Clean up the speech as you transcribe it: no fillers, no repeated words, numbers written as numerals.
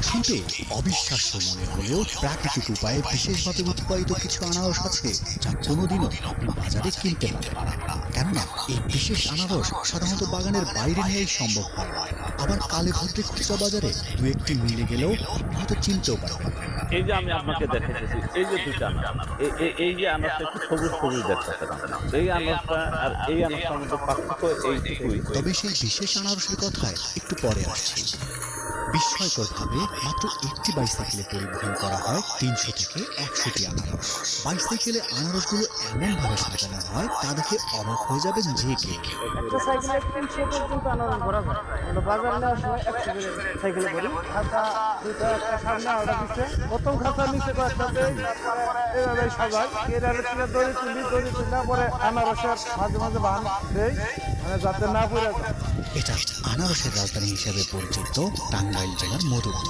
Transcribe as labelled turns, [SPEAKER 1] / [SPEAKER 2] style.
[SPEAKER 1] শুনতে অবিশ্বাস্য মনে হলেও প্রাকৃতিক উপায়ে বিশেষভাবে উৎপাদিত কিছু আনারস আছে যা কোনোদিনও আপনি বাজারে কিনতে পারবেন না। কেননা এই বিশেষ আনারস সাধারণত বাগানের বাইরে নিয়েই সম্ভব হয় না। আবার কালে ভদ্রে খুচরা বাজারে দু একটি মিলে গেলেও আপনি হয়তো চিনতেও পারবেন না।
[SPEAKER 2] এই যে আমি আপনাকে দেখাইতেছি, এই যে দুইটা আনারস, এই যে আনারসটা একটু সবুজ সবুজ দেখতেছেন আপনারা। এই আনারসটা আর এই আনারসটার মধ্যে পার্থক্য এইটুকুই।
[SPEAKER 1] তবে সেই বিশেষ আনারসের কথায় একটু পরে আসছি। বিস্ময়করভাবে মাত্র একটি বাইসাইকেলে পরিবহন করা হয় ৩০০ থেকে ১০০টি আনারস। বাইসাইকেলে আনারসগুলো এমনভাবে সাজানো হয় তা দেখে অবাক হয়ে যাবেন যে কেউ।
[SPEAKER 3] একটা সাইকেলে ৩০০ পর্যন্ত আনারস ভরা যায়। আমরা বাজারে নেওয়ার সময় ১০০ করে সাইকেলে করি। খাঁচা দুটো, একটা সামনে আলাদা দিচ্ছে। প্রথম খাঁচা নিচে কয়েকটা দেয়, তারপরে এভাবে সাজাই। এরারে তুলে দড়ি তুলে পরে আনারসের মাঝে মাঝে বান দেই, মানে যাতে না পড়ে যায়।
[SPEAKER 1] এটা আনারসের রাজধানী হিসেবে পরিচিত টাঙ্গাইল জেলার মধুপুর।